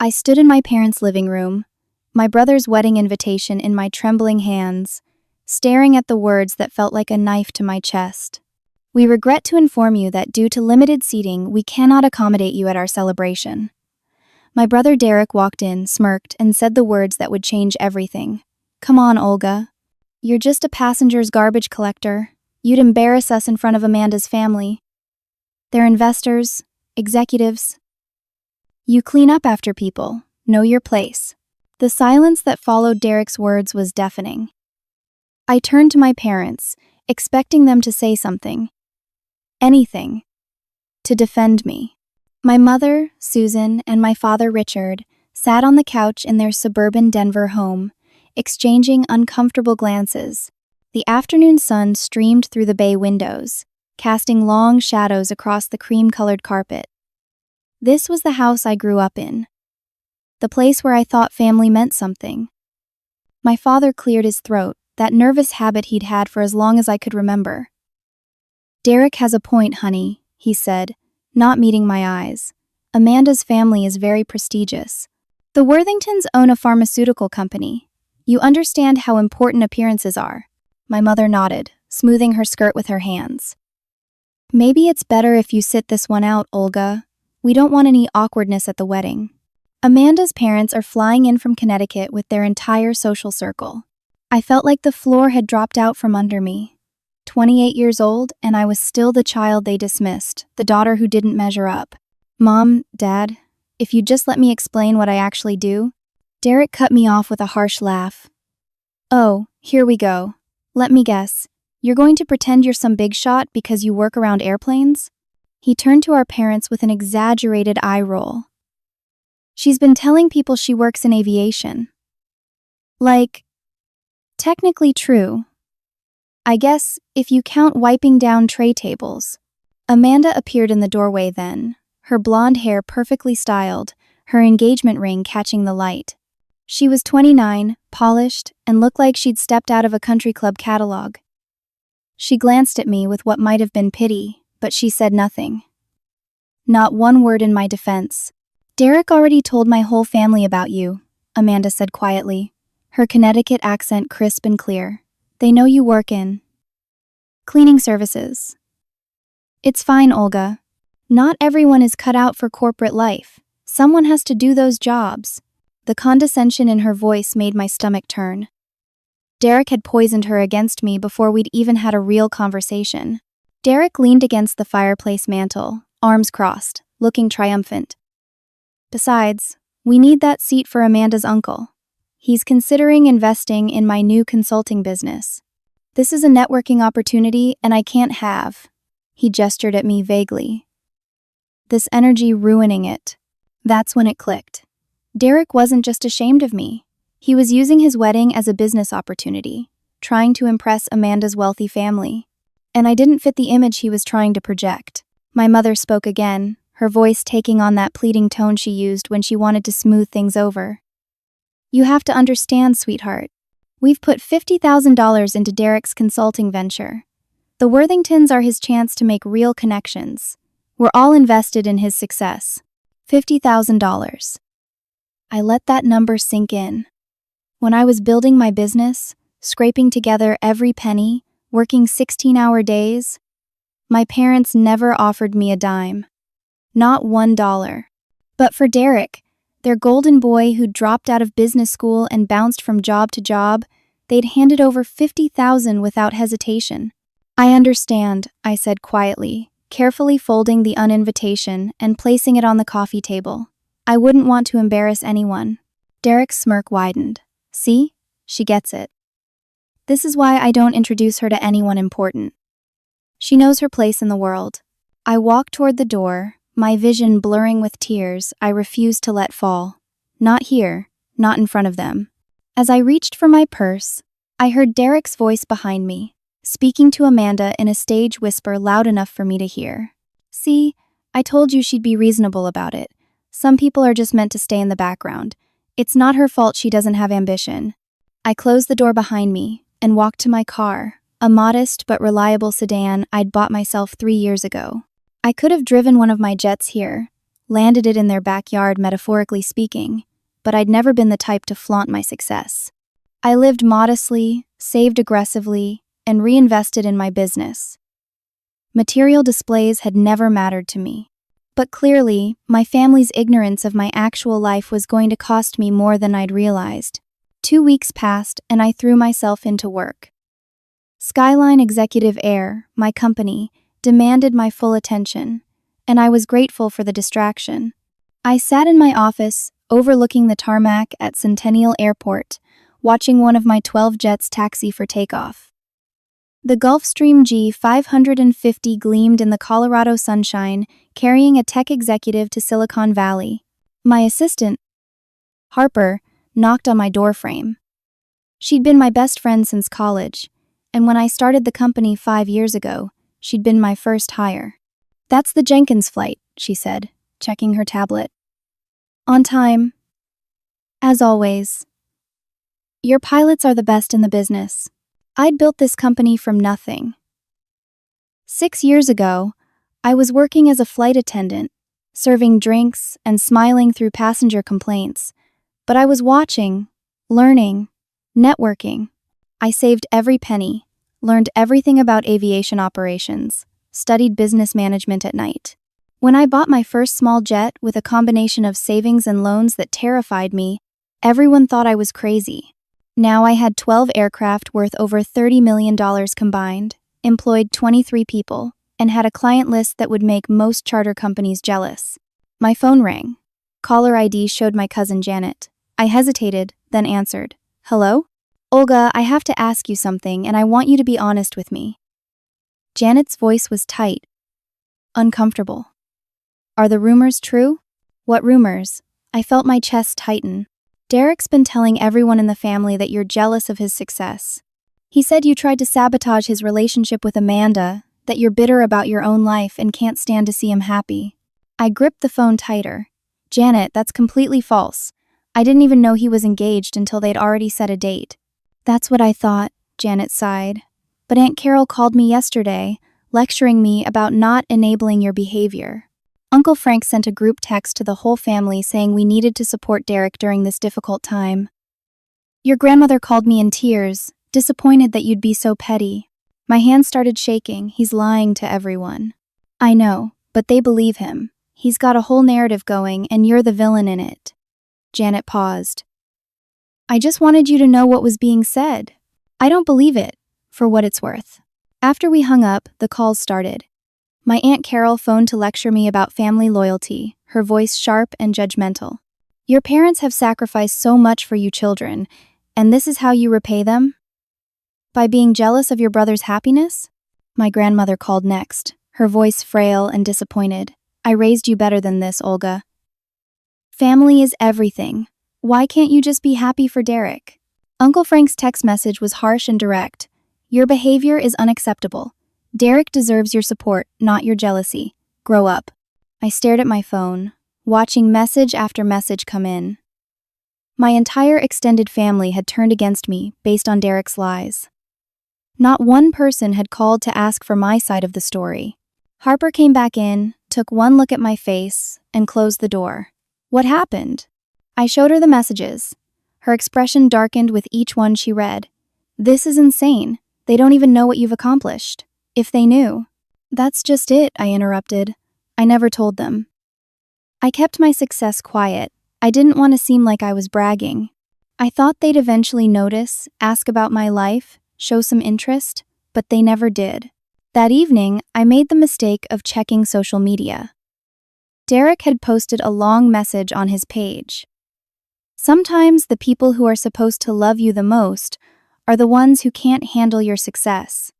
I stood in my parents' living room, my brother's wedding invitation in my trembling hands, staring at the words that felt like a knife to my chest. We regret to inform you that due to limited seating, we cannot accommodate you at our celebration. My brother Derek walked in, smirked, and said the words that would change everything. Come on, Olga. You're just a passenger's garbage collector. You'd embarrass us in front of Amanda's family. They're investors, executives. You clean up after people. Know your place. The silence that followed Derek's words was deafening. I turned to my parents, expecting them to say something. Anything. To defend me. My mother, Susan, and my father, Richard, sat on the couch in their suburban Denver home, exchanging uncomfortable glances. The afternoon sun streamed through the bay windows, casting long shadows across the cream-colored carpet. This was the house I grew up in. The place where I thought family meant something. My father cleared his throat, that nervous habit he'd had for as long as I could remember. Derek has a point, honey, he said, not meeting my eyes. Amanda's family is very prestigious. The Worthingtons own a pharmaceutical company. You understand how important appearances are. My mother nodded, smoothing her skirt with her hands. Maybe it's better if you sit this one out, Olga. We don't want any awkwardness at the wedding. Amanda's parents are flying in from Connecticut with their entire social circle. I felt like the floor had dropped out from under me. 28 years old, and I was still the child they dismissed, the daughter who didn't measure up. Mom, Dad, if you'd just let me explain what I actually do. Derek cut me off with a harsh laugh. Oh, here we go. Let me guess. You're going to pretend you're some big shot because you work around airplanes? He turned to our parents with an exaggerated eye roll. She's been telling people she works in aviation. Like, technically true. I guess, if you count wiping down tray tables. Amanda appeared in the doorway then, her blonde hair perfectly styled, her engagement ring catching the light. She was 29, polished, and looked like she'd stepped out of a country club catalog. She glanced at me with what might have been pity, but she said nothing. Not one word in my defense. Derek already told my whole family about you, Amanda said quietly, her Connecticut accent crisp and clear. They know you work in cleaning services. It's fine, Olga. Not everyone is cut out for corporate life. Someone has to do those jobs. The condescension in her voice made my stomach turn. Derek had poisoned her against me before we'd even had a real conversation. Derek leaned against the fireplace mantel, arms crossed, looking triumphant. Besides, we need that seat for Amanda's uncle. He's considering investing in my new consulting business. This is a networking opportunity and I can't have. He gestured at me vaguely. This energy ruining it. That's when it clicked. Derek wasn't just ashamed of me. He was using his wedding as a business opportunity, trying to impress Amanda's wealthy family. And I didn't fit the image he was trying to project. My mother spoke again, her voice taking on that pleading tone she used when she wanted to smooth things over. You have to understand, sweetheart. We've put $50,000 into Derek's consulting venture. The Worthingtons are his chance to make real connections. We're all invested in his success. $50,000. I let that number sink in. When I was building my business, scraping together every penny, working 16-hour days, my parents never offered me a dime. Not $1. But for Derek, their golden boy who dropped out of business school and bounced from job to job, they'd handed over $50,000 without hesitation. I understand, I said quietly, carefully folding the uninvitation and placing it on the coffee table. I wouldn't want to embarrass anyone. Derek's smirk widened. See? She gets it. This is why I don't introduce her to anyone important. She knows her place in the world. I walked toward the door, my vision blurring with tears I refused to let fall. Not here, not in front of them. As I reached for my purse, I heard Derek's voice behind me, speaking to Amanda in a stage whisper loud enough for me to hear. See, I told you she'd be reasonable about it. Some people are just meant to stay in the background. It's not her fault she doesn't have ambition. I closed the door behind me and walked to my car, a modest but reliable sedan I'd bought myself 3 years ago. I could have driven one of my jets here, landed it in their backyard, metaphorically speaking, but I'd never been the type to flaunt my success. I lived modestly, saved aggressively, and reinvested in my business. Material displays had never mattered to me. But clearly, my family's ignorance of my actual life was going to cost me more than I'd realized. 2 weeks passed, and I threw myself into work. Skyline Executive Air, my company, demanded my full attention, and I was grateful for the distraction. I sat in my office, overlooking the tarmac at Centennial Airport, watching one of my 12 jets taxi for takeoff. The Gulfstream G550 gleamed in the Colorado sunshine, carrying a tech executive to Silicon Valley. My assistant, Harper, knocked on my doorframe. She'd been my best friend since college, and when I started the company 5 years ago, she'd been my first hire. "That's the Jenkins flight," she said, checking her tablet. "On time. As always. Your pilots are the best in the business. I'd built this company from nothing. 6 years ago, I was working as a flight attendant, serving drinks and smiling through passenger complaints, but I was watching, learning, networking. I saved every penny, learned everything about aviation operations, studied business management at night. When I bought my first small jet with a combination of savings and loans that terrified me, everyone thought I was crazy. Now I had 12 aircraft worth over $30 million combined, employed 23 people, and had a client list that would make most charter companies jealous. My phone rang. Caller ID showed my cousin Janet. I hesitated, then answered. "Hello? Olga, I have to ask you something, and I want you to be honest with me." Janet's voice was tight, uncomfortable. "Are the rumors true?" "What rumors?" I felt my chest tighten. "Derek's been telling everyone in the family that you're jealous of his success. He said you tried to sabotage his relationship with Amanda, that you're bitter about your own life and can't stand to see him happy." I gripped the phone tighter. "Janet, that's completely false. I didn't even know he was engaged until they'd already set a date." "That's what I thought," Janet sighed. "But Aunt Carol called me yesterday, lecturing me about not enabling your behavior. Uncle Frank sent a group text to the whole family saying we needed to support Derek during this difficult time. Your grandmother called me in tears, disappointed that you'd be so petty." My hands started shaking. "He's lying to everyone." "I know, but they believe him. He's got a whole narrative going, and you're the villain in it." Janet paused. "I just wanted you to know what was being said. I don't believe it, for what it's worth." After we hung up, the calls started. My Aunt Carol phoned to lecture me about family loyalty, her voice sharp and judgmental. "Your parents have sacrificed so much for you children, and this is how you repay them? By being jealous of your brother's happiness?" My grandmother called next, her voice frail and disappointed. "I raised you better than this, Olga. Family is everything. Why can't you just be happy for Derek?" Uncle Frank's text message was harsh and direct. "Your behavior is unacceptable. Derek deserves your support, not your jealousy. Grow up." I stared at my phone, watching message after message come in. My entire extended family had turned against me based on Derek's lies. Not one person had called to ask for my side of the story. Harper came back in, took one look at my face, and closed the door. "What happened?" I showed her the messages. Her expression darkened with each one she read. "This is insane. They don't even know what you've accomplished. If they knew." "That's just it," I interrupted. "I never told them. I kept my success quiet. I didn't want to seem like I was bragging. I thought they'd eventually notice, ask about my life, show some interest, but they never did." That evening, I made the mistake of checking social media. Derek had posted a long message on his page. Sometimes the people who are supposed to love you the most are the ones who can't handle your success.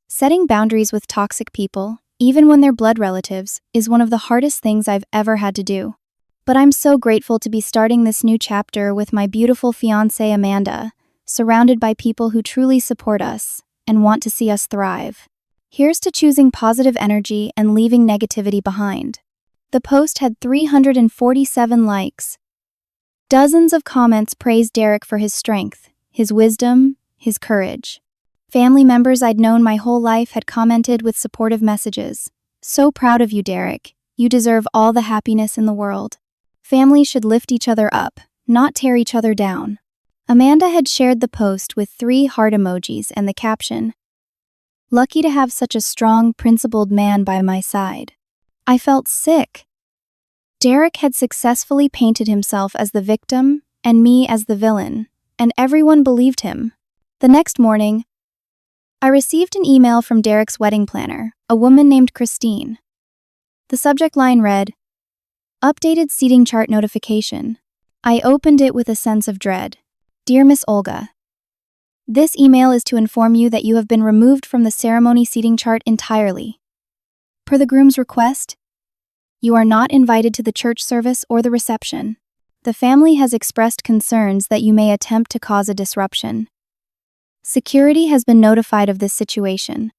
Setting boundaries with toxic people, even when they're blood relatives, is one of the hardest things I've ever had to do. But I'm so grateful to be starting this new chapter with my beautiful fiancée Amanda, surrounded by people who truly support us and want to see us thrive. Here's to choosing positive energy and leaving negativity behind. The post had 347 likes. Dozens of comments praised Derek for his strength, his wisdom, his courage. Family members I'd known my whole life had commented with supportive messages. "So proud of you, Derek. You deserve all the happiness in the world. Families should lift each other up, not tear each other down. Amanda had shared the post with 3 heart emojis and the caption, "Lucky to have such a strong, principled man by my side." I felt sick. Derek had successfully painted himself as the victim and me as the villain, and everyone believed him. The next morning, I received an email from Derek's wedding planner, a woman named Christine. The subject line read, "Updated seating chart notification." I opened it with a sense of dread. "Dear Miss Olga, this email is to inform you that you have been removed from the ceremony seating chart entirely. Per the groom's request, you are not invited to the church service or the reception. The family has expressed concerns that you may attempt to cause a disruption. Security has been notified of this situation.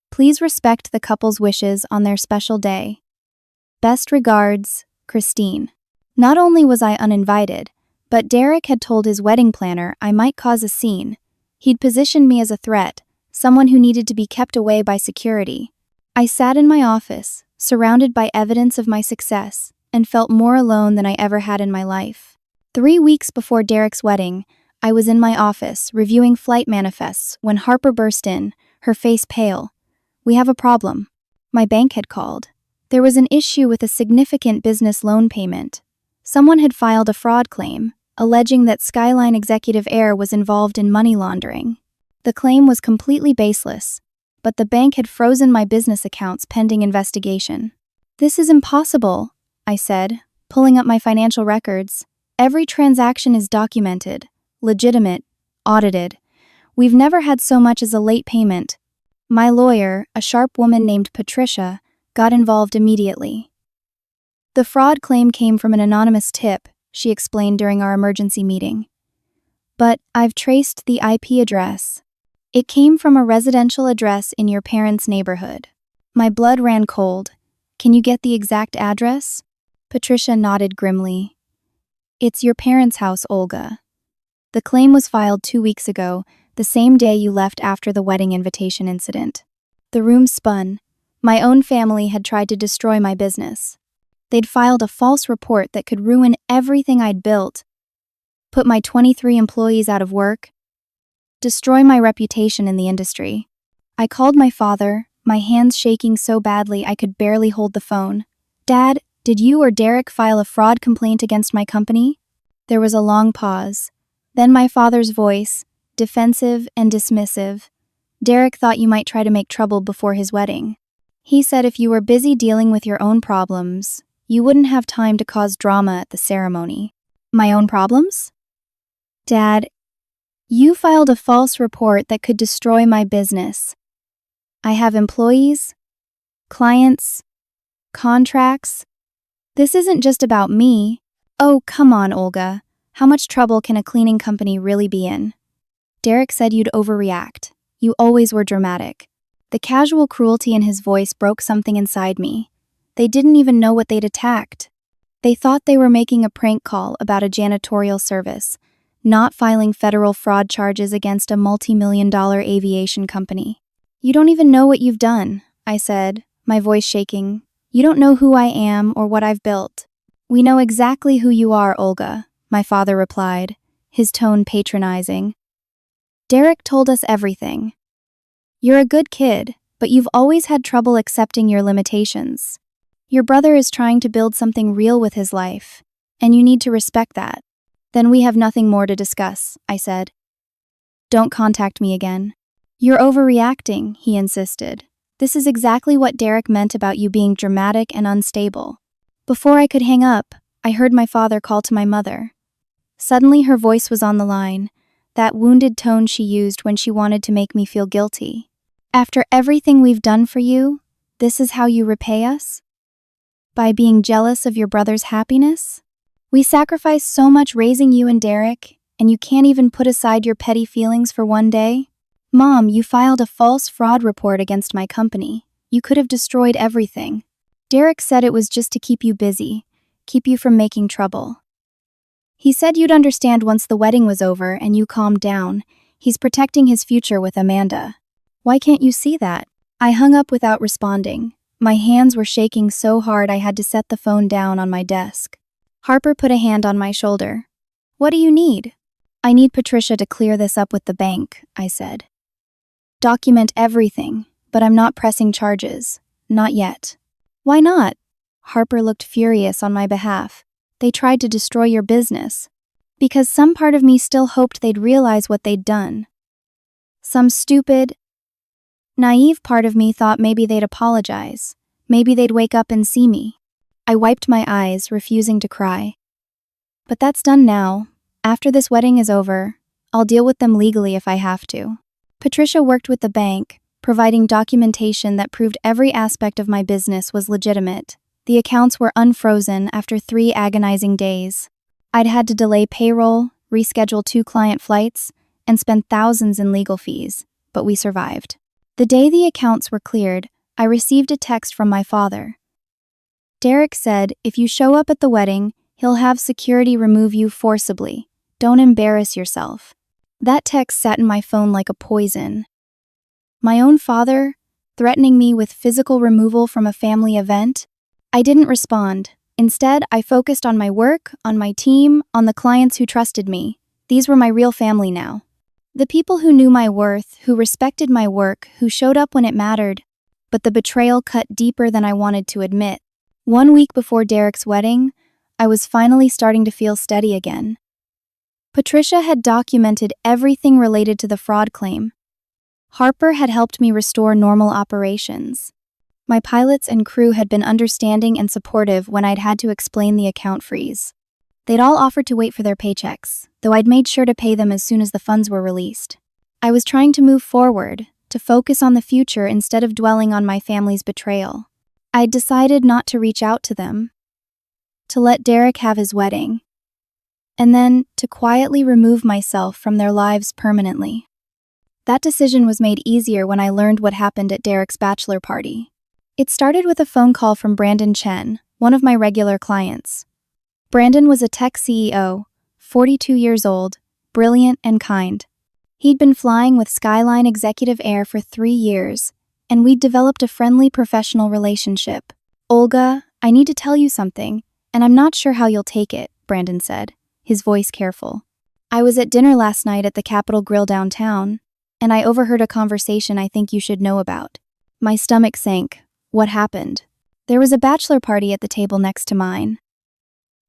Please respect the couple's wishes on their special day. Best regards, Christine." Not only was I uninvited, but Derek had told his wedding planner I might cause a scene. He'd positioned me as a threat, someone who needed to be kept away by security. I sat in my office, surrounded by evidence of my success, and felt more alone than I ever had in my life. 3 weeks before Derek's wedding, I was in my office reviewing flight manifests when Harper burst in, her face pale. "We have a problem." My bank had called. There was an issue with a significant business loan payment. Someone had filed a fraud claim, alleging that Skyline executive heir was involved in money laundering. The claim was completely baseless, but the bank had frozen my business accounts pending investigation. "This is impossible," I said, pulling up my financial records. "Every transaction is documented, legitimate, audited. We've never had so much as a late payment." My lawyer, a sharp woman named Patricia, got involved immediately. "The fraud claim came from an anonymous tip," she explained during our emergency meeting. "But I've traced the IP address. It came from a residential address in your parents' neighborhood." My blood ran cold. "Can you get the exact address?" Patricia nodded grimly. "It's your parents' house, Olga. The claim was filed 2 weeks ago, the same day you left after the wedding invitation incident." The room spun. My own family had tried to destroy my business. They'd filed a false report that could ruin everything I'd built, put my 23 employees out of work, destroy my reputation in the industry. I called my father, my hands shaking so badly I could barely hold the phone. "Dad, did you or Derek file a fraud complaint against my company?" There was a long pause. Then my father's voice, defensive and dismissive. "Derek thought you might try to make trouble before his wedding. He said if you were busy dealing with your own problems, you wouldn't have time to cause drama at the ceremony." "My own problems?" "Dad, you filed a false report that could destroy my business. I have employees, clients, contracts. This isn't just about me." "Oh, come on, Olga. How much trouble can a cleaning company really be in?" "Derek said you'd overreact. You always were dramatic." The casual cruelty in his voice broke something inside me. They didn't even know what they'd attacked. They thought they were making a prank call about a janitorial service, not filing federal fraud charges against a multi-million-dollar aviation company. "You don't even know what you've done," I said, my voice shaking. "You don't know who I am or what I've built." "We know exactly who you are, Olga," my father replied, his tone patronizing. "Derek told us everything. You're a good kid, but you've always had trouble accepting your limitations. Your brother is trying to build something real with his life, and you need to respect that." "Then we have nothing more to discuss," I said. "Don't contact me again." "You're overreacting," he insisted. "This is exactly what Derek meant about you being dramatic and unstable." Before I could hang up, I heard my father call to my mother. Suddenly her voice was on the line, that wounded tone she used when she wanted to make me feel guilty. "After everything we've done for you, this is how you repay us? By being jealous of your brother's happiness? We sacrificed so much raising you and Derek, and you can't even put aside your petty feelings for one day? Mom, you filed a false fraud report against my company. You could have destroyed everything. Derek said it was just to keep you busy, keep you from making trouble. He said you'd understand once the wedding was over and you calmed down. He's protecting his future with Amanda. Why can't you see that?" I hung up without responding. My hands were shaking so hard I had to set the phone down on my desk. Harper put a hand on my shoulder. "What do you need?" "I need Patricia to clear this up with the bank," I said. "Document everything, but I'm not pressing charges. Not yet." "Why not?" Harper looked furious on my behalf. "They tried to destroy your business." "Because some part of me still hoped they'd realize what they'd done. Some stupid, naive part of me thought maybe they'd apologize. Maybe they'd wake up and see me." I wiped my eyes, refusing to cry. "But that's done now. After this wedding is over, I'll deal with them legally if I have to." Patricia worked with the bank, providing documentation that proved every aspect of my business was legitimate. The accounts were unfrozen after 3 agonizing days. I'd had to delay payroll, reschedule 2 client flights, and spend thousands in legal fees, but we survived. The day the accounts were cleared, I received a text from my father. Derek said, "If you show up at the wedding, he'll have security remove you forcibly. Don't embarrass yourself." That text sat in my phone like a poison. My own father, threatening me with physical removal from a family event? I didn't respond. Instead, I focused on my work, on my team, on the clients who trusted me. These were my real family now. The people who knew my worth, who respected my work, who showed up when it mattered. But the betrayal cut deeper than I wanted to admit. 1 week before Derek's wedding, I was finally starting to feel steady again. Patricia had documented everything related to the fraud claim. Harper had helped me restore normal operations. My pilots and crew had been understanding and supportive when I'd had to explain the account freeze. They'd all offered to wait for their paychecks, though I'd made sure to pay them as soon as the funds were released. I was trying to move forward, to focus on the future instead of dwelling on my family's betrayal. I'd decided not to reach out to them, to let Derek have his wedding, and then to quietly remove myself from their lives permanently. That decision was made easier when I learned what happened at Derek's bachelor party. It started with a phone call from Brandon Chen, one of my regular clients. Brandon was a tech CEO, 42 years old, brilliant and kind. He'd been flying with Skyline Executive Air for 3 years, and we'd developed a friendly professional relationship. "Olga, I need to tell you something, and I'm not sure how you'll take it," Brandon said, his voice careful. "I was at dinner last night at the Capitol Grill downtown, and I overheard a conversation I think you should know about." My stomach sank. What happened? There was a bachelor party at the table next to mine.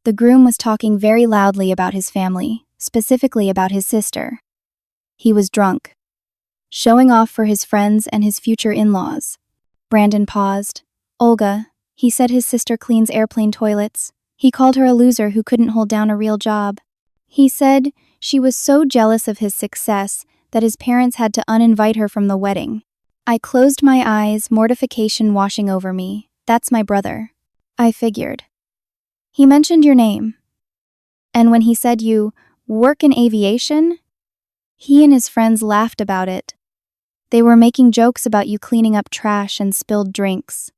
The groom was talking very loudly about his family, specifically about his sister. He was drunk, showing off for his friends and his future in-laws. Brandon paused. "Olga, he said his sister cleans airplane toilets. He called her a loser who couldn't hold down a real job. He said she was so jealous of his success that his parents had to uninvite her from the wedding." I closed my eyes, mortification washing over me. "That's my brother." I figured. "He mentioned your name. And when he said you work in aviation?" He and his friends laughed about it. They were making jokes about you cleaning up trash and spilled drinks.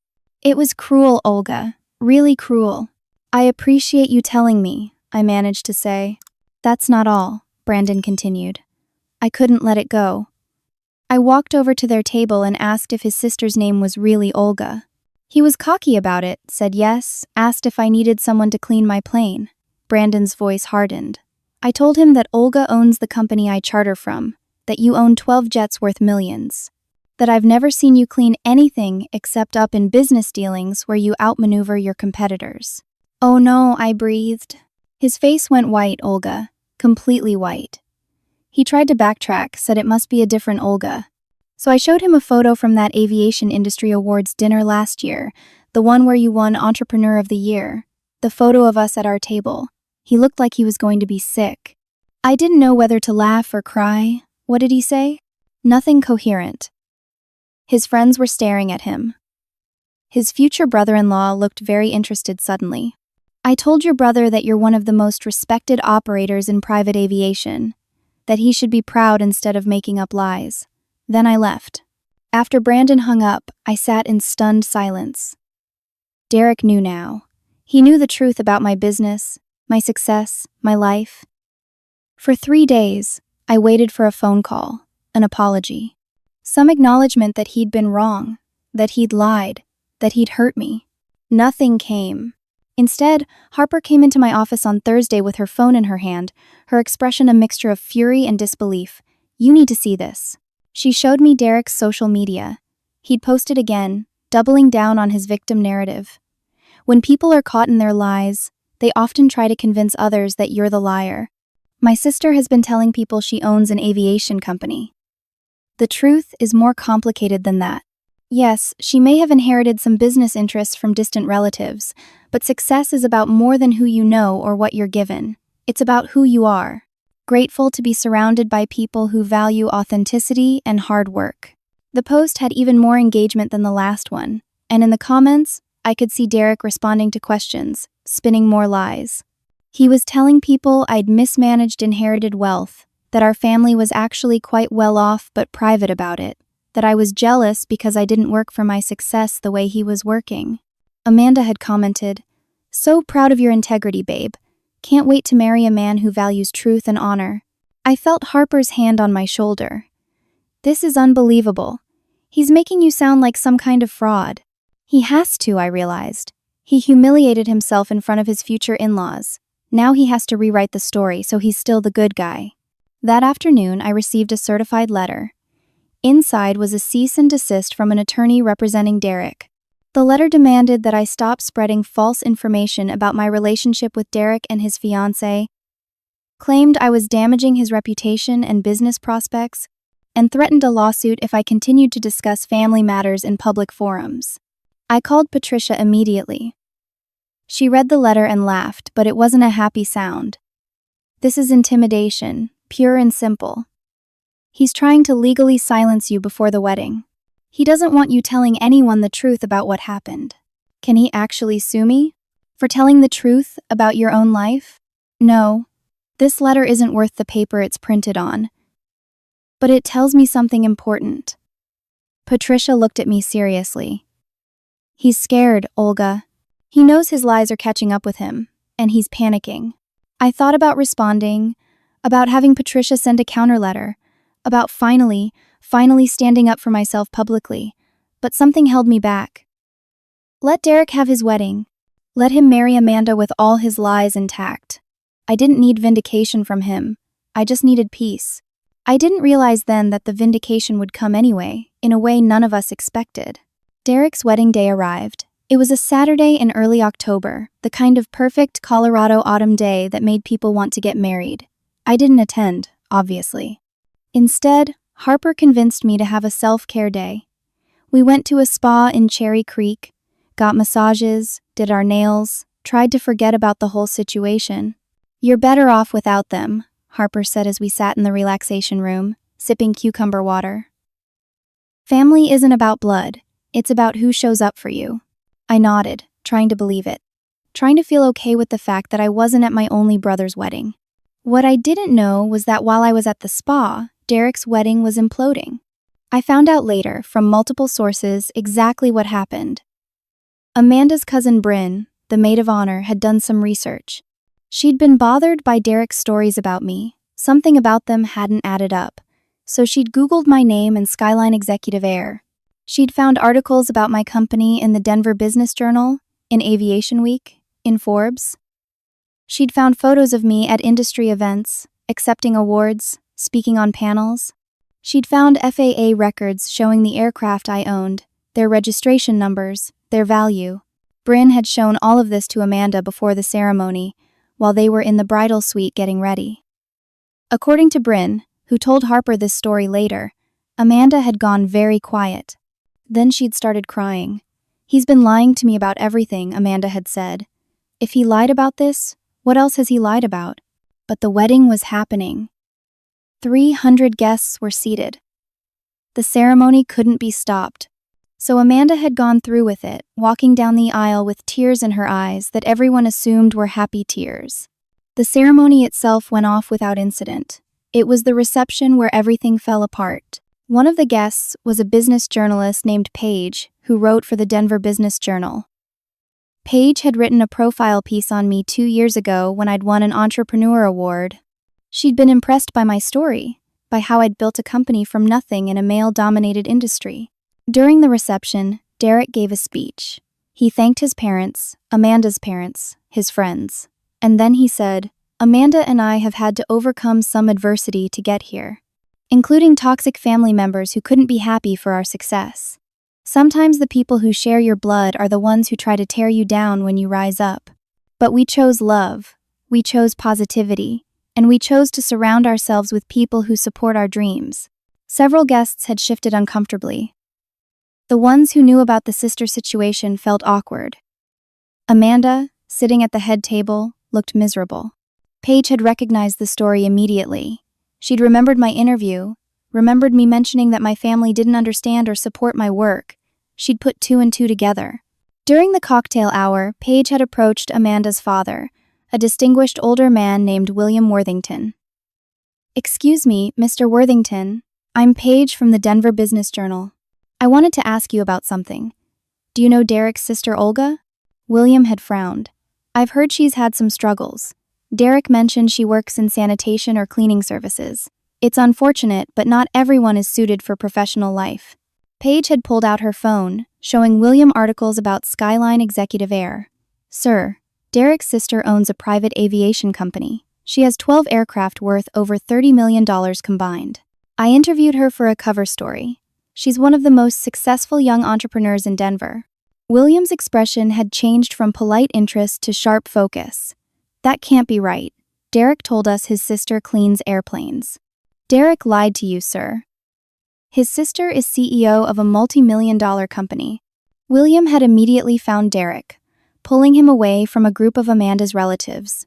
"It was cruel, Olga. Really cruel." "I appreciate you telling me," I managed to say. "That's not all," Brandon continued. I couldn't let it go. I walked over to their table and asked if his sister's name was really Olga. He was cocky about it, said yes, asked if I needed someone to clean my plane. Brandon's voice hardened. I told him that Olga owns the company I charter from, that you own 12 jets worth millions, that I've never seen you clean anything except up in business dealings where you outmaneuver your competitors. "Oh no," I breathed. His face went white, Olga, completely white. He tried to backtrack, said it must be a different Olga. So I showed him a photo from that Aviation Industry Awards dinner last year, the one where you won Entrepreneur of the Year, the photo of us at our table. He looked like he was going to be sick. I didn't know whether to laugh or cry. What did he say? Nothing coherent. His friends were staring at him. His future brother-in-law looked very interested suddenly. "I told your brother that you're one of the most respected operators in private aviation, that he should be proud instead of making up lies." Then I left. After Brandon hung up, I sat in stunned silence. Derek knew now. He knew the truth about my business, my success, my life. For 3 days, I waited for a phone call, an apology, some acknowledgement that he'd been wrong, that he'd lied, that he'd hurt me. Nothing came. Instead, Harper came into my office on Thursday with her phone in her hand, her expression a mixture of fury and disbelief. "You need to see this." She showed me Derek's social media. He'd posted again, doubling down on his victim narrative. When people are caught in their lies, they often try to convince others that you're the liar. My sister has been telling people she owns an aviation company. The truth is more complicated than that. Yes, she may have inherited some business interests from distant relatives, but success is about more than who you know or what you're given. It's about who you are. Grateful to be surrounded by people who value authenticity and hard work. The post had even more engagement than the last one, and in the comments, I could see Derek responding to questions, spinning more lies. He was telling people I'd mismanaged inherited wealth, that our family was actually quite well off but private about it, that I was jealous because I didn't work for my success the way he was working. Amanda had commented, "So proud of your integrity, babe. Can't wait to marry a man who values truth and honor." I felt Harper's hand on my shoulder. "This is unbelievable. He's making you sound like some kind of fraud." He has to, I realized. He humiliated himself in front of his future in-laws. Now he has to rewrite the story so he's still the good guy. That afternoon, I received a certified letter. Inside was a cease and desist from an attorney representing Derek. The letter demanded that I stop spreading false information about my relationship with Derek and his fiancée, claimed I was damaging his reputation and business prospects, and threatened a lawsuit if I continued to discuss family matters in public forums. I called Patricia immediately. She read the letter and laughed, but it wasn't a happy sound. "This is intimidation, pure and simple. He's trying to legally silence you before the wedding. He doesn't want you telling anyone the truth about what happened. Can he actually sue me? For telling the truth about your own life? No. This letter isn't worth the paper it's printed on. But it tells me something important." Patricia looked at me seriously. "He's scared, Olga. He knows his lies are catching up with him, and he's panicking." I thought about responding, about having Patricia send a counter letter, about finally standing up for myself publicly, but something held me back. Let Derek have his wedding. Let him marry Amanda with all his lies intact. I didn't need vindication from him. I just needed peace. I didn't realize then that the vindication would come anyway, in a way none of us expected. Derek's wedding day arrived. It was a Saturday in early October, the kind of perfect Colorado autumn day that made people want to get married. I didn't attend, obviously. Instead, Harper convinced me to have a self-care day. We went to a spa in Cherry Creek, got massages, did our nails, tried to forget about the whole situation. "You're better off without them," Harper said as we sat in the relaxation room, sipping cucumber water. "Family isn't about blood, it's about who shows up for you." I nodded, trying to believe it, trying to feel okay with the fact that I wasn't at my only brother's wedding. What I didn't know was that while I was at the spa, Derek's wedding was imploding. I found out later, from multiple sources, exactly what happened. Amanda's cousin Bryn, the maid of honor, had done some research. She'd been bothered by Derek's stories about me. Something about them hadn't added up. So she'd Googled my name and Skyline Executive Air. She'd found articles about my company in the Denver Business Journal, in Aviation Week, in Forbes. She'd found photos of me at industry events, accepting awards, speaking on panels. She'd found FAA records showing the aircraft I owned, their registration numbers, their value. Bryn had shown all of this to Amanda before the ceremony, while they were in the bridal suite getting ready. According to Bryn, who told Harper this story later, Amanda had gone very quiet. Then she'd started crying. "He's been lying to me about everything," Amanda had said. "If he lied about this, what else has he lied about?" But the wedding was happening. 300 guests were seated. The ceremony couldn't be stopped. So Amanda had gone through with it, walking down the aisle with tears in her eyes that everyone assumed were happy tears. The ceremony itself went off without incident. It was the reception where everything fell apart. One of the guests was a business journalist named Paige, who wrote for the Denver Business Journal. Paige had written a profile piece on me 2 years ago when I'd won an entrepreneur award. She'd been impressed by my story, by how I'd built a company from nothing in a male-dominated industry. During the reception, Derek gave a speech. He thanked his parents, Amanda's parents, his friends. And then he said, "Amanda and I have had to overcome some adversity to get here, including toxic family members who couldn't be happy for our success. Sometimes the people who share your blood are the ones who try to tear you down when you rise up. But we chose love, we chose positivity, and we chose to surround ourselves with people who support our dreams." Several guests had shifted uncomfortably. The ones who knew about the sister situation felt awkward. Amanda, sitting at the head table, looked miserable. Paige had recognized the story immediately. She'd remembered my interview, remembered me mentioning that my family didn't understand or support my work. She'd put two and two together. During the cocktail hour, Paige had approached Amanda's father, a distinguished older man named William Worthington. "Excuse me, Mr. Worthington. I'm Paige from the Denver Business Journal. I wanted to ask you about something. Do you know Derek's sister Olga?" William had frowned. "I've heard she's had some struggles. Derek mentioned she works in sanitation or cleaning services. It's unfortunate, but not everyone is suited for professional life." Paige had pulled out her phone, showing William articles about Skyline Executive Air. "Sir, Derek's sister owns a private aviation company. She has 12 aircraft worth over $30 million combined. I interviewed her for a cover story. She's one of the most successful young entrepreneurs in Denver." William's expression had changed from polite interest to sharp focus. "That can't be right. Derek told us his sister cleans airplanes." "Derek lied to you, sir. His sister is CEO of a multi-million-dollar company." William had immediately found Derek, pulling him away from a group of Amanda's relatives.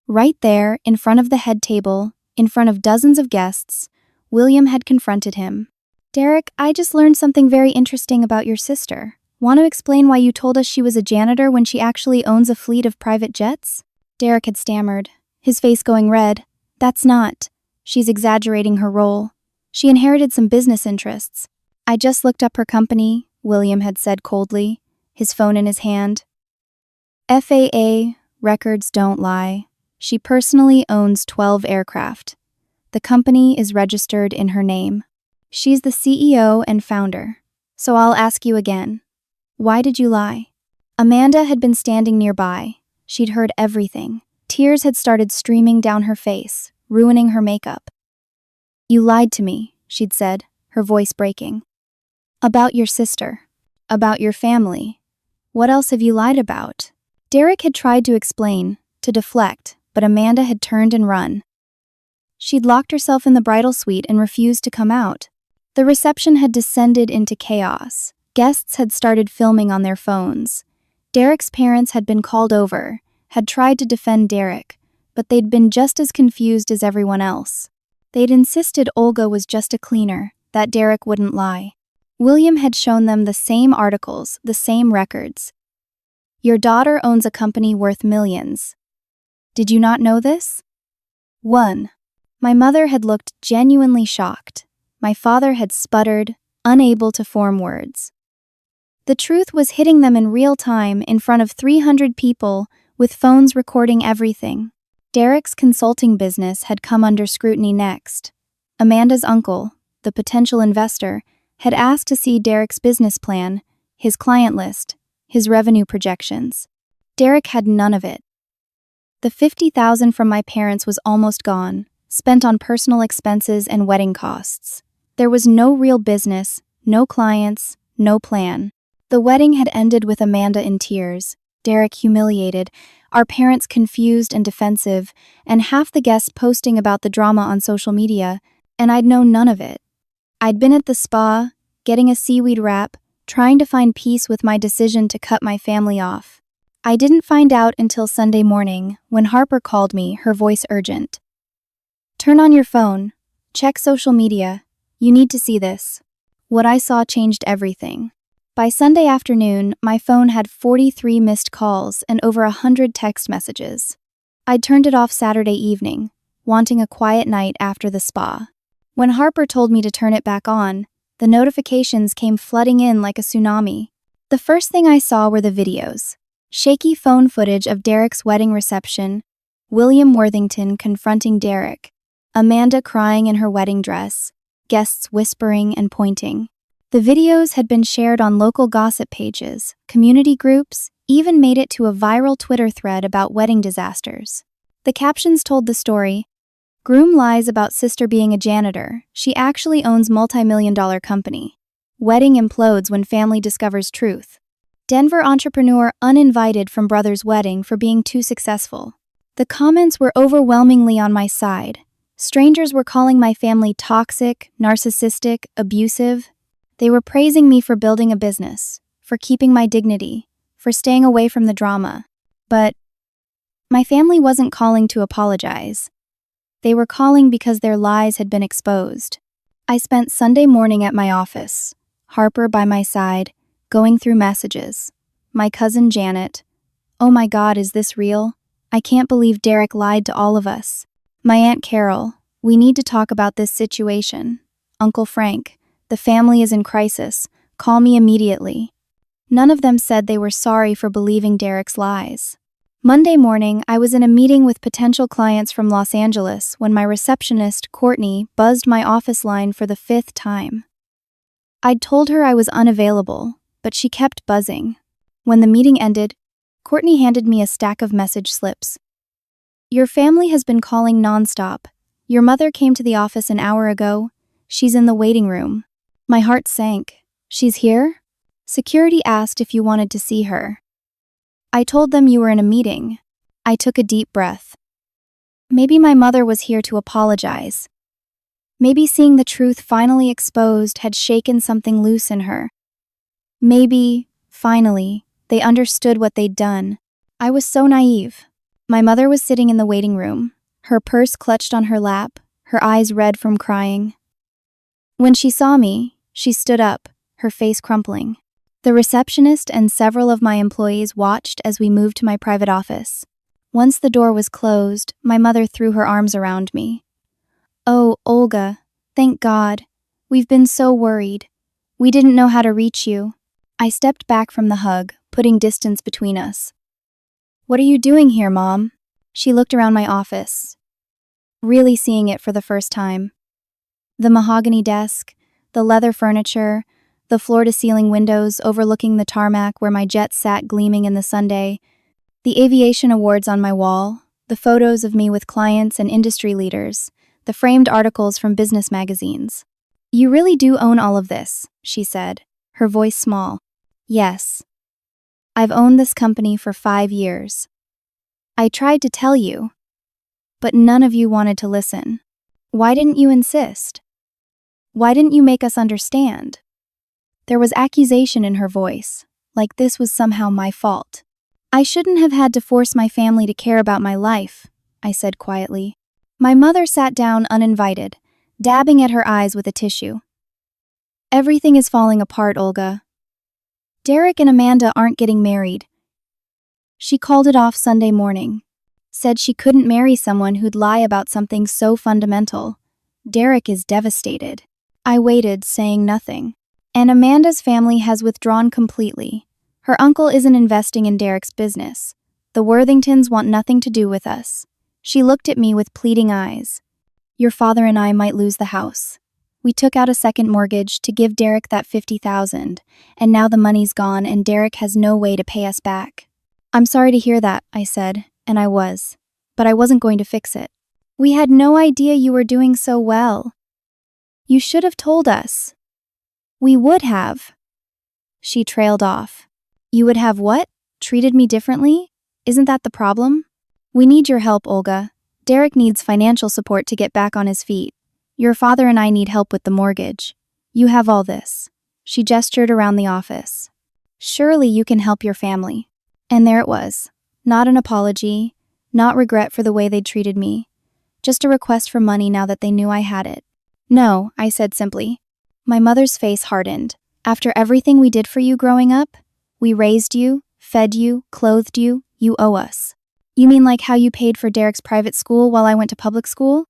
Right there, in front of the head table, in front of dozens of guests, William had confronted him. "Derek, I just learned something very interesting about your sister. Want to explain why you told us she was a janitor when she actually owns a fleet of private jets?" Derek had stammered, his face going red. "That's not. She's exaggerating her role. She inherited some business interests. I just looked up her company," William had said coldly, his phone in his hand. "FAA records don't lie. She personally owns 12 aircraft. The company is registered in her name. She's the CEO and founder. So I'll ask you again. Why did you lie?" Amanda had been standing nearby. She'd heard everything. Tears had started streaming down her face, ruining her makeup. "You lied to me," she'd said, her voice breaking. "About your sister. About your family. What else have you lied about?" Derek had tried to explain, to deflect, but Amanda had turned and run. She'd locked herself in the bridal suite and refused to come out. The reception had descended into chaos. Guests had started filming on their phones. Derek's parents had been called over, had tried to defend Derek, but they'd been just as confused as everyone else. They'd insisted Olga was just a cleaner, that Derek wouldn't lie. William had shown them the same articles, the same records. "Your daughter owns a company worth millions. Did you not know this?" 1. My mother had looked genuinely shocked. My father had sputtered, unable to form words. The truth was hitting them in real time in front of 300 people, with phones recording everything. Derek's consulting business had come under scrutiny next. Amanda's uncle, the potential investor, had asked to see Derek's business plan, his client list, his revenue projections. Derek had none of it. The $50,000 from my parents was almost gone, spent on personal expenses and wedding costs. There was no real business, no clients, no plan. The wedding had ended with Amanda in tears, Derek humiliated, our parents confused and defensive, and half the guests posting about the drama on social media, and I'd known none of it. I'd been at the spa, getting a seaweed wrap, trying to find peace with my decision to cut my family off. I didn't find out until Sunday morning, when Harper called me, her voice urgent. "Turn on your phone. Check social media. You need to see this." What I saw changed everything. By Sunday afternoon, my phone had 43 missed calls and over 100 text messages. I'd turned it off Saturday evening, wanting a quiet night after the spa. When Harper told me to turn it back on, the notifications came flooding in like a tsunami. The first thing I saw were the videos. Shaky phone footage of Derek's wedding reception, William Worthington confronting Derek, Amanda crying in her wedding dress, guests whispering and pointing. The videos had been shared on local gossip pages, community groups, even made it to a viral Twitter thread about wedding disasters. The captions told the story: groom lies about sister being a janitor. She actually owns multi-million-dollar company. Wedding implodes when family discovers truth. Denver entrepreneur uninvited from brother's wedding for being too successful. The comments were overwhelmingly on my side. Strangers were calling my family toxic, narcissistic, abusive. They were praising me for building a business, for keeping my dignity, for staying away from the drama. But my family wasn't calling to apologize. They were calling because their lies had been exposed. I spent Sunday morning at my office, Harper by my side, going through messages. My cousin Janet: "Oh my God, is this real? I can't believe Derek lied to all of us." My Aunt Carol: "We need to talk about this situation." Uncle Frank: "The family is in crisis. Call me immediately." None of them said they were sorry for believing Derek's lies. Monday morning, I was in a meeting with potential clients from Los Angeles when my receptionist, Courtney, buzzed my office line for the 5th time. I'd told her I was unavailable, but she kept buzzing. When the meeting ended, Courtney handed me a stack of message slips. "Your family has been calling nonstop. Your mother came to the office an hour ago. She's in the waiting room." My heart sank. "She's here?" "Security asked if you wanted to see her." "I told them you were in a meeting." I took a deep breath. Maybe my mother was here to apologize. Maybe seeing the truth finally exposed had shaken something loose in her. Maybe, finally, they understood what they'd done. I was so naive. My mother was sitting in the waiting room, her purse clutched on her lap, her eyes red from crying. When she saw me, she stood up, her face crumpling. The receptionist and several of my employees watched as we moved to my private office. Once the door was closed, my mother threw her arms around me. "Oh, Olga, thank God. We've been so worried. We didn't know how to reach you." I stepped back from the hug, putting distance between us. "What are you doing here, Mom?" She looked around my office, really seeing it for the first time. The mahogany desk, the leather furniture, the floor-to-ceiling windows overlooking the tarmac where my jet sat gleaming in the sunday, the aviation awards on my wall, the photos of me with clients and industry leaders, the framed articles from business magazines. "You really do own all of this," she said, her voice small. "Yes. I've owned this company for 5 years. I tried to tell you, but none of you wanted to listen. Why didn't you insist? Why didn't you make us understand?" There was accusation in her voice, like this was somehow my fault. "I shouldn't have had to force my family to care about my life," I said quietly. My mother sat down uninvited, dabbing at her eyes with a tissue. "Everything is falling apart, Olga. Derek and Amanda aren't getting married." She called it off Sunday morning, said she couldn't marry someone who'd lie about something so fundamental. Derek is devastated. I waited, saying nothing. "And Amanda's family has withdrawn completely. Her uncle isn't investing in Derek's business. The Worthingtons want nothing to do with us." She looked at me with pleading eyes. "Your father and I might lose the house. We took out a second mortgage to give Derek that $50,000, and now the money's gone and Derek has no way to pay us back." "I'm sorry to hear that," I said, and I was. But I wasn't going to fix it. "We had no idea you were doing so well. You should have told us." "We would have." She trailed off. "You would have what? Treated me differently? Isn't that the problem?" "We need your help, Olga. Derek needs financial support to get back on his feet. Your father and I need help with the mortgage. You have all this." She gestured around the office. "Surely you can help your family." And there it was. Not an apology, not regret for the way they'd treated me. Just a request for money now that they knew I had it. "No," I said simply. My mother's face hardened. "After everything we did for you growing up, we raised you, fed you, clothed you, you owe us." "You mean like how you paid for Derek's private school while I went to public school?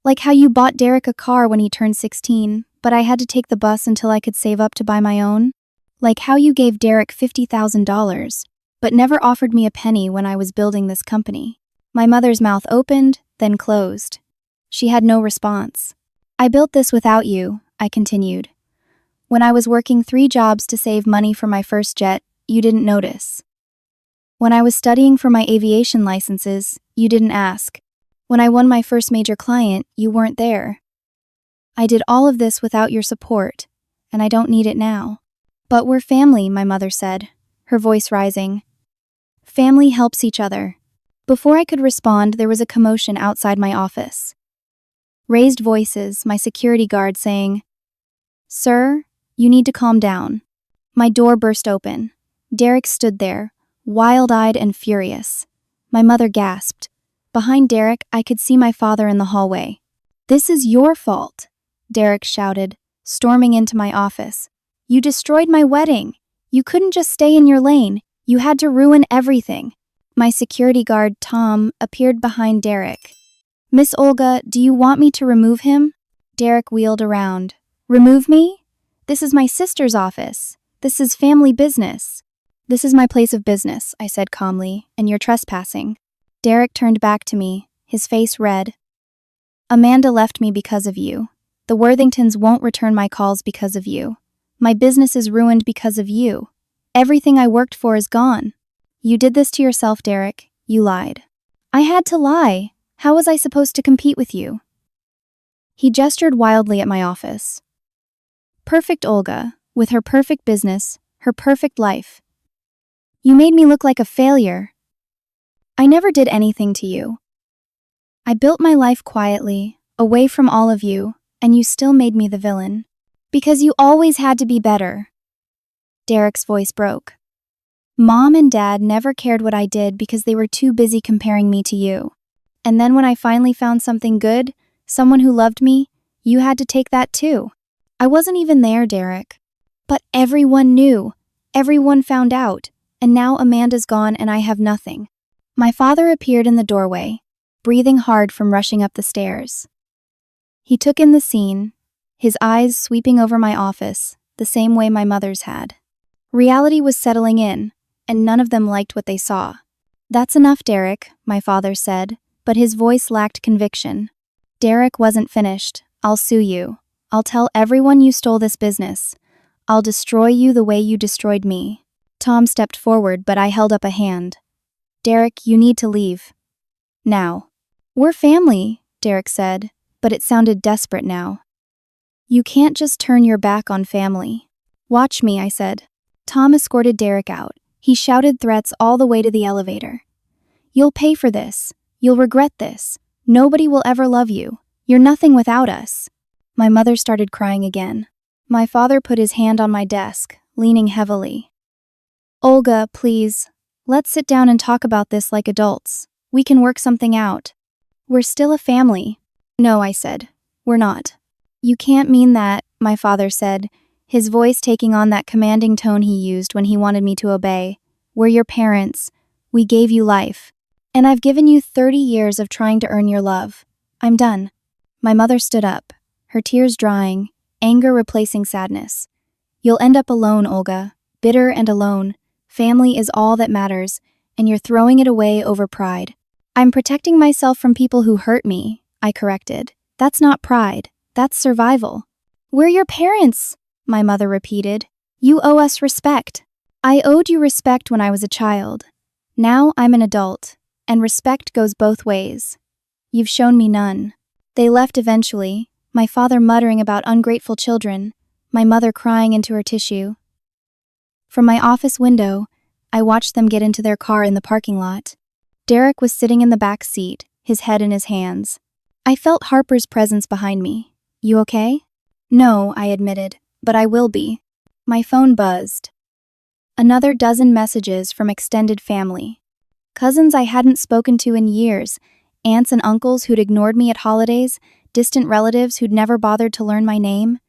Like how you bought Derek a car when he turned 16, but I had to take the bus until I could save up to buy my own? Like how you gave Derek $50,000, but never offered me a penny when I was building this company?" My mother's mouth opened, then closed. She had no response. "I built this without you," I continued. When I was working 3 jobs to save money for my first jet, you didn't notice. When I was studying for my aviation licenses, you didn't ask. When I won my first major client, you weren't there. I did all of this without your support, and I don't need it now. But we're family, my mother said, her voice rising. Family helps each other. Before I could respond, there was a commotion outside my office. Raised voices, my security guard saying, "Sir, you need to calm down." My door burst open. Derek stood there, wild-eyed and furious. My mother gasped. Behind Derek, I could see my father in the hallway. "This is your fault," Derek shouted, storming into my office. "You destroyed my wedding. You couldn't just stay in your lane. You had to ruin everything." My security guard, Tom, appeared behind Derek. "Miss Olga, do you want me to remove him?" Derek wheeled around. "Remove me? This is my sister's office. This is family business." "This is my place of business," I said calmly, "and you're trespassing." Derek turned back to me, his face red. "Amanda left me because of you. The Worthingtons won't return my calls because of you. My business is ruined because of you. Everything I worked for is gone. You did this to yourself, Derek. You lied." "I had to lie. How was I supposed to compete with you?" He gestured wildly at my office. "Perfect Olga, with her perfect business, her perfect life. You made me look like a failure. I never did anything to you. I built my life quietly, away from all of you, and you still made me the villain. Because you always had to be better." Derek's voice broke. "Mom and Dad never cared what I did because they were too busy comparing me to you. And then when I finally found something good, someone who loved me, you had to take that too. I wasn't even there, Derek. But everyone knew. Everyone found out. And now Amanda's gone and I have nothing." My father appeared in the doorway, breathing hard from rushing up the stairs. He took in the scene, his eyes sweeping over my office, the same way my mother's had. Reality was settling in, and none of them liked what they saw. "That's enough, Derek," my father said, but his voice lacked conviction. "Derek wasn't finished. I'll sue you. I'll tell everyone you stole this business. I'll destroy you the way you destroyed me." Tom stepped forward, but I held up a hand. "Derek, you need to leave. Now." "We're family," Derek said, but it sounded desperate now. "You can't just turn your back on family." "Watch me," I said. Tom escorted Derek out. He shouted threats all the way to the elevator. "You'll pay for this. You'll regret this. Nobody will ever love you. You're nothing without us." My mother started crying again. My father put his hand on my desk, leaning heavily. "Olga, please. Let's sit down and talk about this like adults. We can work something out. We're still a family." "No," I said. "We're not." "You can't mean that," my father said, his voice taking on that commanding tone he used when he wanted me to obey. "We're your parents. We gave you life. And I've given you 30 years of trying to earn your love. I'm done." My mother stood up, her tears drying, anger replacing sadness. "You'll end up alone, Olga, bitter and alone. Family is all that matters, and you're throwing it away over pride." "I'm protecting myself from people who hurt me," I corrected. "That's not pride. That's survival." "We're your parents," my mother repeated. "You owe us respect." "I owed you respect when I was a child. Now I'm an adult, and respect goes both ways. You've shown me none." They left eventually, my father muttering about ungrateful children, my mother crying into her tissue. From my office window, I watched them get into their car in the parking lot. Derek was sitting in the back seat, his head in his hands. I felt Harper's presence behind me. "You okay?" "No," I admitted, "but I will be." My phone buzzed. Another dozen messages from extended family. Cousins I hadn't spoken to in years, aunts and uncles who'd ignored me at holidays, distant relatives who'd never bothered to learn my name.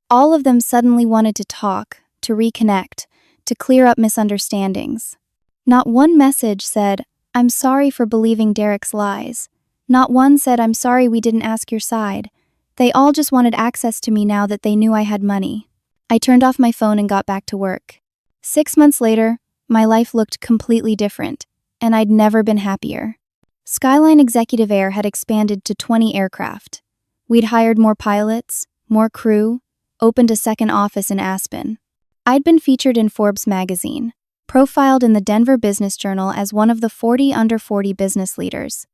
All of them suddenly wanted to talk, to reconnect, to clear up misunderstandings. Not one message said, "I'm sorry for believing Derek's lies." Not one said, "I'm sorry we didn't ask your side." They all just wanted access to me now that they knew I had money. I turned off my phone and got back to work. 6 months later, my life looked completely different, and I'd never been happier. Skyline Executive Air had expanded to 20 aircraft. We'd hired more pilots, more crew, opened a second office in Aspen. I'd been featured in Forbes magazine, profiled in the Denver Business Journal as one of the 40 under 40 business leaders,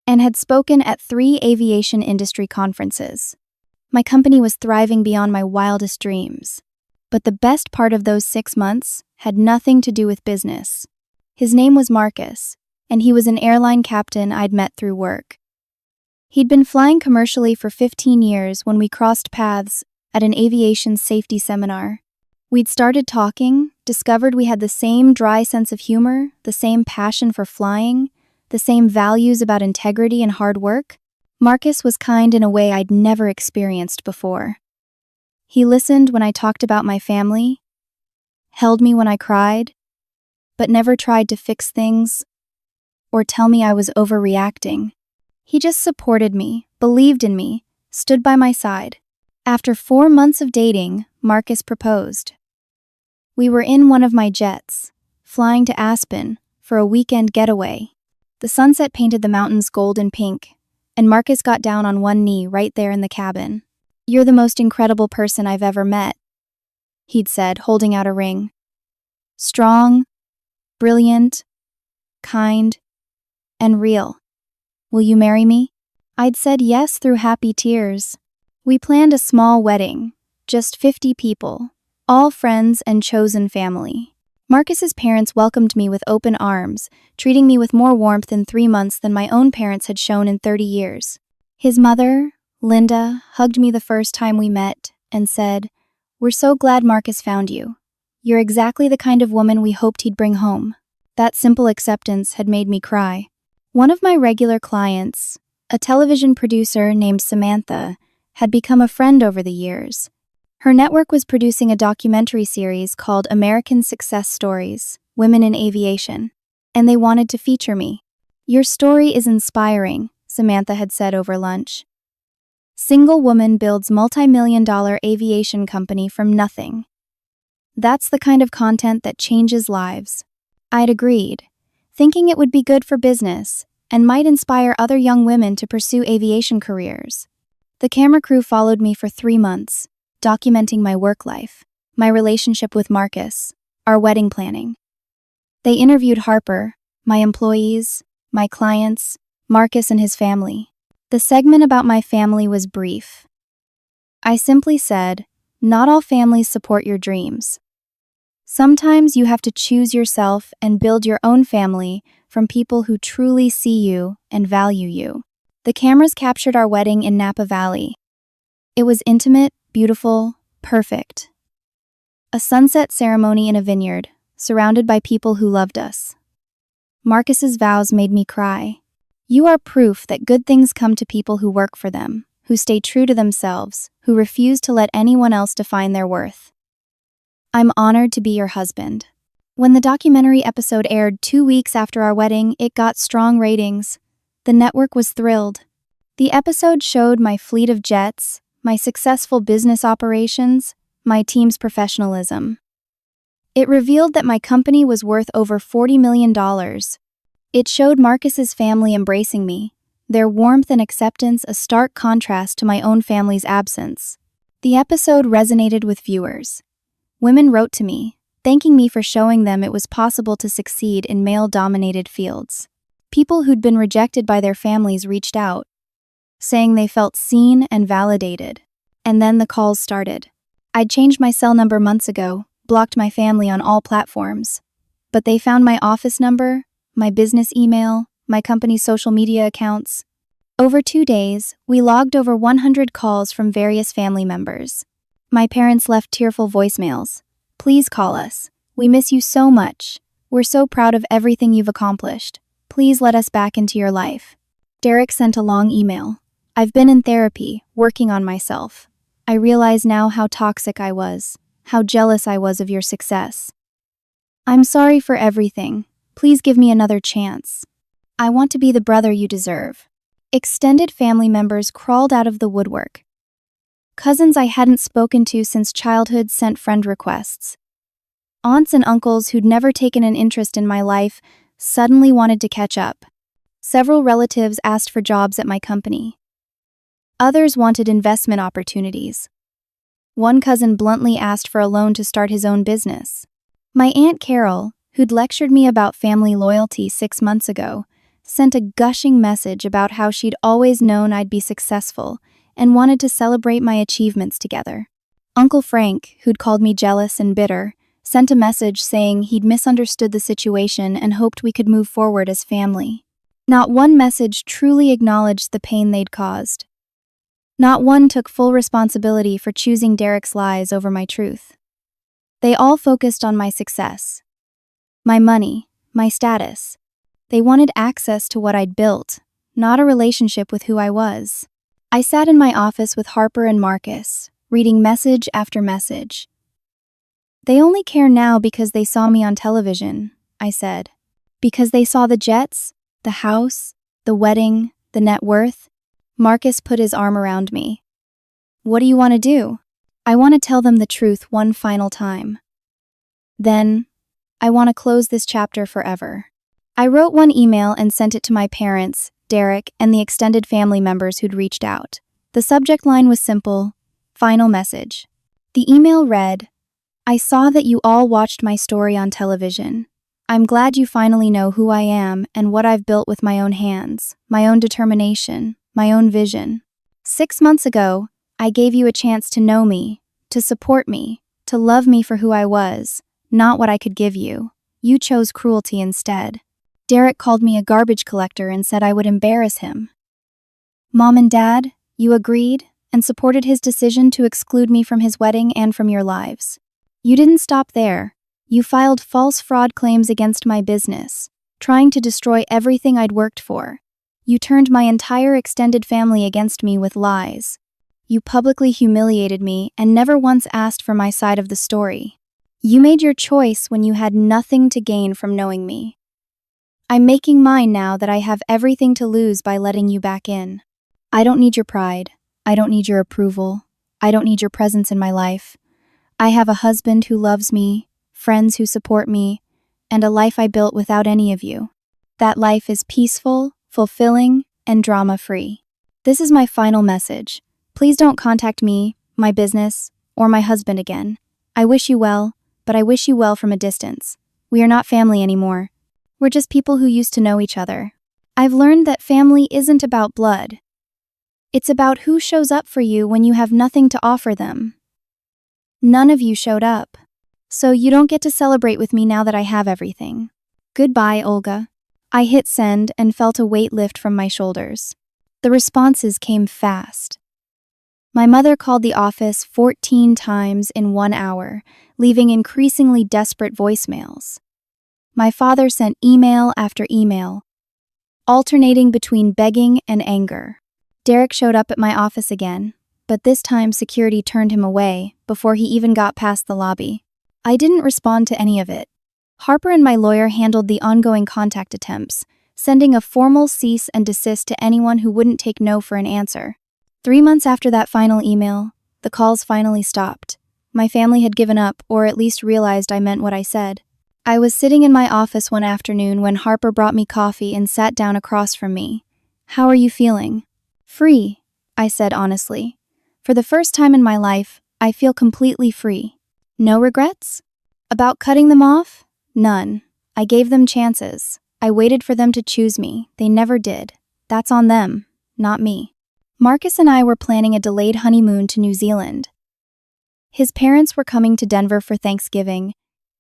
and had spoken at 3 aviation industry conferences. My company was thriving beyond my wildest dreams. But the best part of those 6 months had nothing to do with business. His name was Marcus, and he was an airline captain I'd met through work. He'd been flying commercially for 15 years when we crossed paths at an aviation safety seminar. We'd started talking, discovered we had the same dry sense of humor, the same passion for flying, the same values about integrity and hard work. Marcus was kind in a way I'd never experienced before. He listened when I talked about my family, held me when I cried, but never tried to fix things or tell me I was overreacting. He just supported me, believed in me, stood by my side. After 4 months of dating, Marcus proposed. We were in one of my jets, flying to Aspen for a weekend getaway. The sunset painted the mountains gold and pink, and Marcus got down on one knee right there in the cabin. "You're the most incredible person I've ever met," he'd said, holding out a ring. "Strong, brilliant, kind, and real. Will you marry me?" I'd said yes through happy tears. We planned a small wedding, just 50 people, all friends and chosen family. Marcus's parents welcomed me with open arms, treating me with more warmth in 3 months than my own parents had shown in 30 years. His mother, Linda, hugged me the first time we met and said, "We're so glad Marcus found you. You're exactly the kind of woman we hoped he'd bring home." That simple acceptance had made me cry. One of my regular clients, a television producer named Samantha, had become a friend over the years. Her network was producing a documentary series called American Success Stories, Women in Aviation, and they wanted to feature me. "Your story is inspiring," Samantha had said over lunch. "Single woman builds multi-million-dollar aviation company from nothing. That's the kind of content that changes lives." I'd agreed, thinking it would be good for business and might inspire other young women to pursue aviation careers. The camera crew followed me for 3 months, documenting my work life, my relationship with Marcus, our wedding planning. They interviewed Harper, my employees, my clients, Marcus and his family. The segment about my family was brief. I simply said, "Not all families support your dreams. Sometimes you have to choose yourself and build your own family from people who truly see you and value you." The cameras captured our wedding in Napa Valley. It was intimate, beautiful, perfect. A sunset ceremony in a vineyard, surrounded by people who loved us. Marcus's vows made me cry. "You are proof that good things come to people who work for them, who stay true to themselves, who refuse to let anyone else define their worth. I'm honored to be your husband." When the documentary episode aired 2 weeks after our wedding, it got strong ratings. The network was thrilled. The episode showed my fleet of jets, my successful business operations, my team's professionalism. It revealed that my company was worth over $40 million. It showed Marcus's family embracing me, their warmth and acceptance a stark contrast to my own family's absence. The episode resonated with viewers. Women wrote to me, thanking me for showing them it was possible to succeed in male-dominated fields. People who'd been rejected by their families reached out, saying they felt seen and validated. And then the calls started. I'd changed my cell number months ago, blocked my family on all platforms. But they found my office number, my business email, my company's social media accounts. Over 2 days, we logged over 100 calls from various family members. My parents left tearful voicemails. "Please call us. We miss you so much. We're so proud of everything you've accomplished. Please let us back into your life." Derek sent a long email. "I've been in therapy, working on myself. I realize now how toxic I was, how jealous I was of your success. I'm sorry for everything. Please give me another chance. I want to be the brother you deserve." Extended family members crawled out of the woodwork. Cousins I hadn't spoken to since childhood sent friend requests. Aunts and uncles who'd never taken an interest in my life suddenly wanted to catch up. Several relatives asked for jobs at my company. Others wanted investment opportunities. One cousin bluntly asked for a loan to start his own business. My Aunt Carol, who'd lectured me about family loyalty 6 months ago, sent a gushing message about how she'd always known I'd be successful and wanted to celebrate my achievements together. Uncle Frank, who'd called me jealous and bitter, sent a message saying he'd misunderstood the situation and hoped we could move forward as family. Not one message truly acknowledged the pain they'd caused. Not one took full responsibility for choosing Derek's lies over my truth. They all focused on my success, my money, my status. They wanted access to what I'd built, not a relationship with who I was. I sat in my office with Harper and Marcus, reading message after message. They only care now because they saw me on television, I said. Because they saw the jets, the house, the wedding, the net worth. Marcus put his arm around me. What do you want to do? I want to tell them the truth one final time. Then, I want to close this chapter forever. I wrote one email and sent it to my parents, Derek, and the extended family members who'd reached out. The subject line was simple: final message. The email read, I saw that you all watched my story on television. I'm glad you finally know who I am and what I've built with my own hands, my own determination, my own vision. 6 months ago, I gave you a chance to know me, to support me, to love me for who I was, not what I could give you. You chose cruelty instead. Derek called me a garbage collector and said I would embarrass him. Mom and Dad, you agreed and supported his decision to exclude me from his wedding and from your lives. You didn't stop there. You filed false fraud claims against my business, trying to destroy everything I'd worked for. You turned my entire extended family against me with lies. You publicly humiliated me and never once asked for my side of the story. You made your choice when you had nothing to gain from knowing me. I'm making mine now that I have everything to lose by letting you back in. I don't need your pride. I don't need your approval. I don't need your presence in my life. I have a husband who loves me, friends who support me, and a life I built without any of you. That life is peaceful, fulfilling, and drama-free. This is my final message. Please don't contact me, my business, or my husband again. I wish you well, but I wish you well from a distance. We are not family anymore. We're just people who used to know each other. I've learned that family isn't about blood. It's about who shows up for you when you have nothing to offer them. None of you showed up. So you don't get to celebrate with me now that I have everything. Goodbye, Olga. I hit send and felt a weight lift from my shoulders. The responses came fast. My mother called the office 14 times in 1 hour, leaving increasingly desperate voicemails. My father sent email after email, alternating between begging and anger. Derek showed up at my office again, but this time security turned him away before he even got past the lobby. I didn't respond to any of it. Harper and my lawyer handled the ongoing contact attempts, sending a formal cease and desist to anyone who wouldn't take no for an answer. 3 months after that final email, the calls finally stopped. My family had given up, or at least realized I meant what I said. I was sitting in my office one afternoon when Harper brought me coffee and sat down across from me. How are you feeling? Free, I said honestly. For the first time in my life, I feel completely free. No regrets? About cutting them off? None. I gave them chances. I waited for them to choose me. They never did. That's on them, not me. Marcus and I were planning a delayed honeymoon to New Zealand. His parents were coming to Denver for Thanksgiving,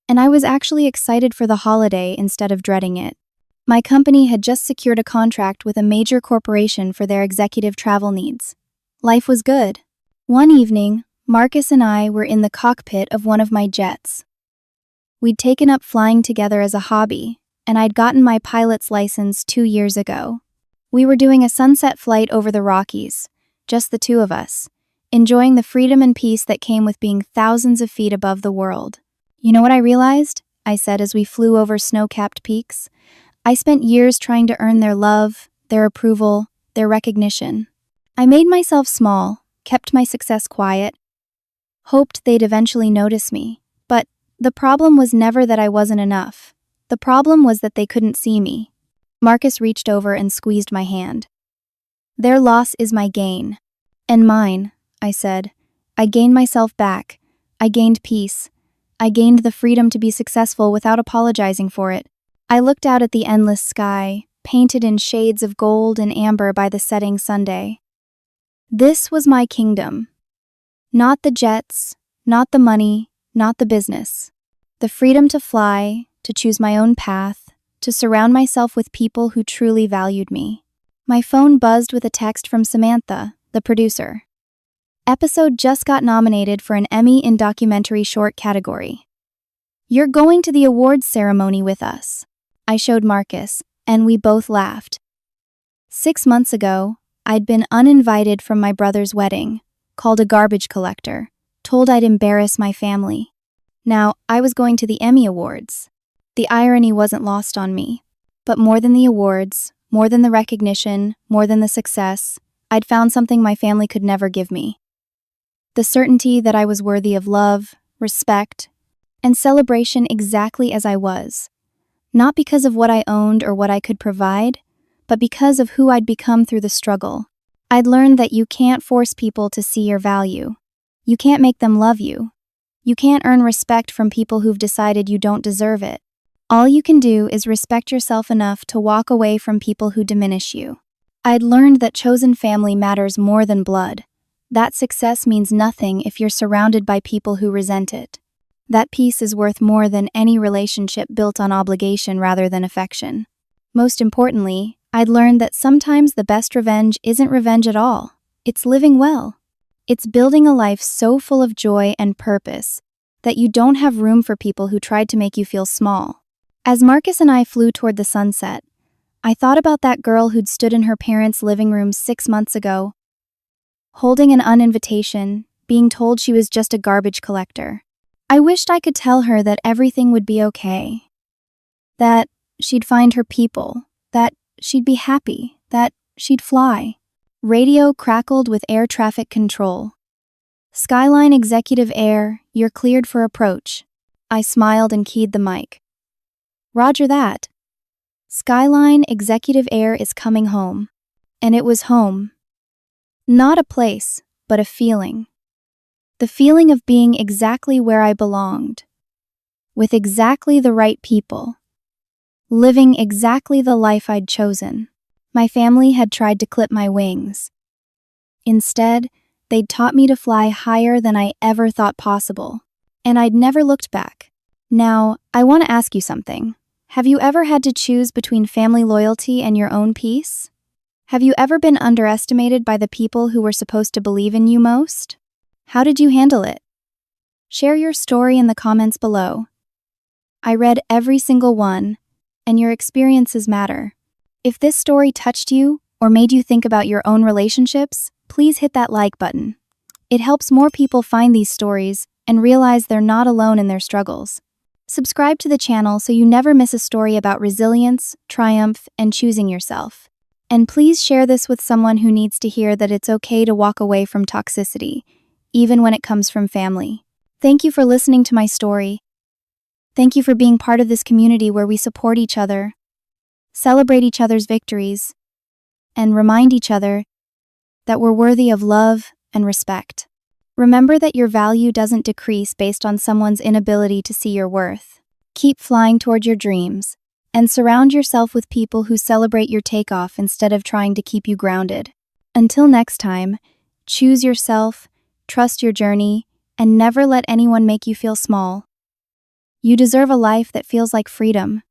and I was actually excited for the holiday instead of dreading it. My company had just secured a contract with a major corporation for their executive travel needs. Life was good. One evening, Marcus and I were in the cockpit of one of my jets. We'd taken up flying together as a hobby, and I'd gotten my pilot's license 2 years ago. We were doing a sunset flight over the Rockies, just the two of us, enjoying the freedom and peace that came with being thousands of feet above the world. You know what I realized? I said as we flew over snow-capped peaks. I spent years trying to earn their love, their approval, their recognition. I made myself small, kept my success quiet, hoped they'd eventually notice me. But the problem was never that I wasn't enough. The problem was that they couldn't see me. Marcus reached over and squeezed my hand. Their loss is my gain. And mine, I said, I gained myself back. I gained peace. I gained the freedom to be successful without apologizing for it. I looked out at the endless sky, painted in shades of gold and amber by the setting sun. This was my kingdom. Not the jets, not the money, not the business. The freedom to fly, to choose my own path, to surround myself with people who truly valued me. My phone buzzed with a text from Samantha, the producer. Episode just got nominated for an Emmy in documentary short category. You're going to the awards ceremony with us. I showed Marcus, and we both laughed. 6 months ago, I'd been uninvited from my brother's wedding, called a garbage collector, told I'd embarrass my family. Now, I was going to the Emmy Awards. The irony wasn't lost on me. But more than the awards, more than the recognition, more than the success, I'd found something my family could never give me. The certainty that I was worthy of love, respect, and celebration exactly as I was. Not because of what I owned or what I could provide, but because of who I'd become through the struggle. I'd learned that you can't force people to see your value. You can't make them love you. You can't earn respect from people who've decided you don't deserve it. All you can do is respect yourself enough to walk away from people who diminish you. I'd learned that chosen family matters more than blood. That success means nothing if you're surrounded by people who resent it. That peace is worth more than any relationship built on obligation rather than affection. Most importantly, I'd learned that sometimes the best revenge isn't revenge at all. It's living well. It's building a life so full of joy and purpose that you don't have room for people who tried to make you feel small. As Marcus and I flew toward the sunset, I thought about that girl who'd stood in her parents' living room 6 months ago, holding an uninvitation, being told she was just a garbage collector. I wished I could tell her that everything would be okay. That she'd find her people. That she'd be happy. That she'd fly. Radio crackled with air traffic control. Skyline Executive Air, you're cleared for approach. I smiled and keyed the mic. Roger that. Skyline Executive Air is coming home. And it was home. Not a place, but a feeling. The feeling of being exactly where I belonged. With exactly the right people. Living exactly the life I'd chosen. My family had tried to clip my wings. Instead, they'd taught me to fly higher than I ever thought possible. And I'd never looked back. Now, I want to ask you something. Have you ever had to choose between family loyalty and your own peace? Have you ever been underestimated by the people who were supposed to believe in you most? How did you handle it? Share your story in the comments below. I read every single one, and your experiences matter. If this story touched you or made you think about your own relationships, please hit that like button. It helps more people find these stories and realize they're not alone in their struggles. Subscribe to the channel so you never miss a story about resilience, triumph, and choosing yourself. And please share this with someone who needs to hear that it's okay to walk away from toxicity, even when it comes from family. Thank you for listening to my story. Thank you for being part of this community where we support each other, celebrate each other's victories, and remind each other that we're worthy of love and respect. Remember that your value doesn't decrease based on someone's inability to see your worth. Keep flying toward your dreams, and surround yourself with people who celebrate your takeoff instead of trying to keep you grounded. Until next time, choose yourself, trust your journey, and never let anyone make you feel small. You deserve a life that feels like freedom.